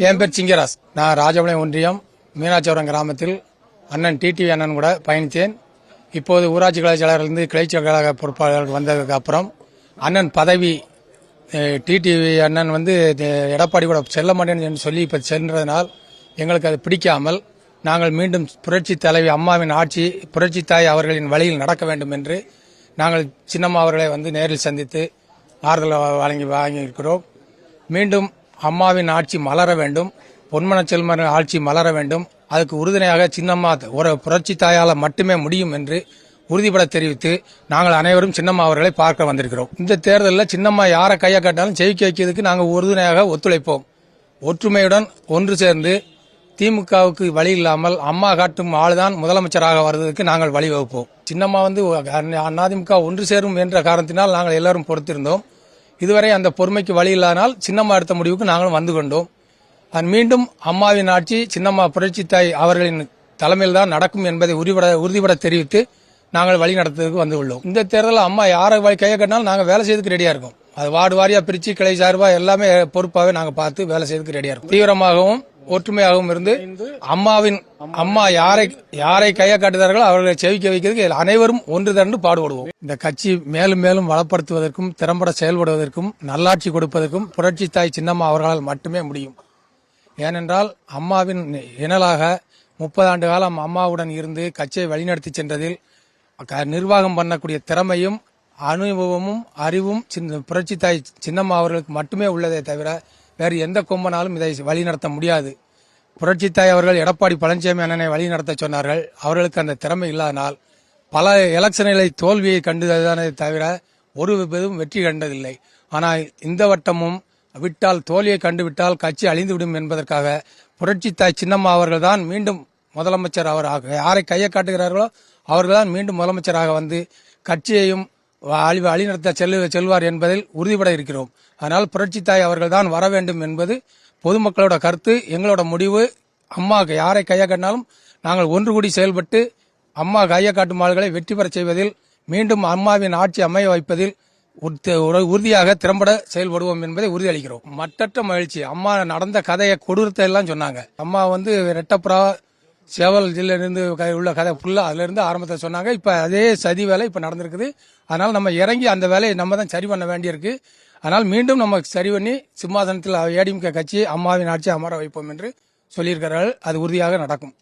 என் பேர் சிங்கராஸ். நான் ராஜபாளையம் ஒன்றியம் மீனாட்சிபுரம் கிராமத்தில் அண்ணன் டிடிவி அண்ணன் கூட பயணித்தேன். இப்போது ஊராட்சி கழக செயலாளர்லேருந்து கிளைச்ச கழக பொறுப்பாளர்கள் வந்ததுக்கு அப்புறம் அண்ணன் பதவி டிடிவி அண்ணன் எடப்பாடி கூட செல்ல மாட்டேன் என்று சொல்லி இப்போ சென்றதனால் எங்களுக்கு அது பிடிக்காமல் நாங்கள் மீண்டும் புரட்சி தலைவி அம்மாவின் ஆட்சி புரட்சி தாய் அவர்களின் வழியில் நடக்க வேண்டும் என்று நாங்கள் சின்னம்மா அவர்களை நேரில் சந்தித்து ஆறுதல் வாங்கியிருக்கிறோம். மீண்டும் அம்மாவின் ஆட்சி மலர வேண்டும், பொன்மன செல்வன் ஆட்சி மலர வேண்டும். அதுக்கு உறுதுணையாக சின்னம்மா ஒரு புரட்சி தாயால் மட்டுமே முடியும் என்று உறுதிபட தெரிவித்து நாங்கள் அனைவரும் சின்னம்மா அவர்களை பார்க்க வந்திருக்கிறோம். இந்த தேர்தலில் சின்னம்மா யாரை கையை காட்டாலும் ஜெயிக்க வைக்கிறதுக்கு நாங்கள் உறுதுணையாக ஒத்துழைப்போம். ஒற்றுமையுடன் ஒன்று சேர்ந்து திமுகவுக்கு வழி இல்லாமல் அம்மா காட்டும் ஆளுதான் முதலமைச்சராக வருவதற்கு நாங்கள் வழிவகுப்போம். சின்னம்மா அதிமுக ஒன்று சேரும் என்ற காரணத்தினால் நாங்கள் எல்லாரும் பொறுத்திருந்தோம். இதுவரை அந்த பொறுமைக்கு வழி இல்லாதனால் சின்னம்மா எடுத்த முடிவுக்கு நாங்கள் வந்து கொண்டோம். மீண்டும் அம்மாவின் ஆட்சி சின்னம்மா புரட்சி தாய் அவர்களின் தலைமையில் தான் நடக்கும் என்பதை உறுதிபட தெரிவித்து நாங்கள் வழி நடத்துவதற்கு வந்துள்ளோம். இந்த தேர்தலில் அம்மா யாரை கையை கட்டினாலும் நாங்கள் வேலை செய்யறதுக்கு ரெடியா இருக்கோம். அது வார்டு வாரியா பிரிச்சு கிளை சார்பா எல்லாமே பொறுப்பாகவே நாங்கள் பார்த்து வேலை செய்யறதுக்கு ரெடியா இருக்கோம். தீவிரமாகவும் ஒற்றுமையாகவும் இருந்து அம்மா யாரை கையை காட்டுகிறார்களோ அவர்களை செவிக்க வைக்கிறதுக்கு அனைவரும் ஒன்று திரண்டு பாடுபடுவோம். இந்த கட்சி மேலும் மேலும் வளப்படுத்துவதற்கும் திறம்பட செயல்படுவதற்கும் நல்லாட்சி கொடுப்பதற்கும் புரட்சி தாய் சின்னம்மா அவர்களால் மட்டுமே முடியும். ஏனென்றால் அம்மாவின் இணலாக 30 ஆண்டு காலம் அம்மாவுடன் இருந்து கட்சியை வழிநடத்தி சென்றதில் நிர்வாகம் பண்ணக்கூடிய திறமையும் அனுபவமும் அறிவும் புரட்சி தாய் சின்னம்மா அவர்களுக்கு மட்டுமே உள்ளதே தவிர வேறு எந்த கொம்பனாலும் இதை வழிநடத்த முடியாது. புரட்சி தாய் அவர்கள் எடப்பாடி பழனிசாமி அண்ணனை வழிநடத்த சொன்னார்கள். அவர்களுக்கு அந்த திறமை இல்லாதனால் பல எலெக்ஷன்களை தோல்வியை கண்டதானே தவிர ஒரு வெற்றி கண்டதில்லை. ஆனால் இந்த வட்டமும் விட்டால் தோல்வியை கண்டுவிட்டால் கட்சி அழிந்துவிடும் என்பதற்காக புரட்சி தாய் சின்னம்மா அவர்கள் தான் மீண்டும் முதலமைச்சர் யாரை கையை காட்டுகிறார்களோ அவர்கள்தான் மீண்டும் முதலமைச்சராக வந்து கட்சியையும் வழிநடத்த செல்வார் என்பதில் உறுதிபட இருக்கிறோம். அதனால் புரட்சி தாய் அவர்கள் தான் வர வேண்டும் என்பது பொதுமக்களோட கருத்து, எங்களோட முடிவு. அம்மா யாரை கையை காட்டினாலும் நாங்கள் ஒன்று கூடி செயல்பட்டு அம்மா கையை காட்டும் ஆள்களை வெற்றி பெற செய்வதில் மீண்டும் அம்மாவின் ஆட்சி அமைய வைப்பதில் உறுதியாக திறம்பட செயல்படுவோம் என்பதை உறுதியளிக்கிறோம். மற்றற்ற மகிழ்ச்சி. அம்மா நடந்த கதையை கொடூரத்தை எல்லாம் சொன்னாங்க. அம்மா ரெட்டப்புறா சேவல் ஜில்லிருந்து உள்ள கதை ஃபுல்லா அதுல இருந்து ஆரம்பத்தை சொன்னாங்க. இப்ப அதே சதி வேலை இப்ப நடந்திருக்குது. அதனால நம்ம இறங்கி அந்த வேலையை நம்ம தான் சரி பண்ண வேண்டியிருக்கு. அதனால் மீண்டும் நம்ம சரி பண்ணி சிம்மாசனத்தில் ஏடிஎம்கே கட்சி அம்மாவின் ஆட்சி அமர வைப்போம் என்று சொல்லியிருக்கிறார்கள். அது உறுதியாக நடக்கும்.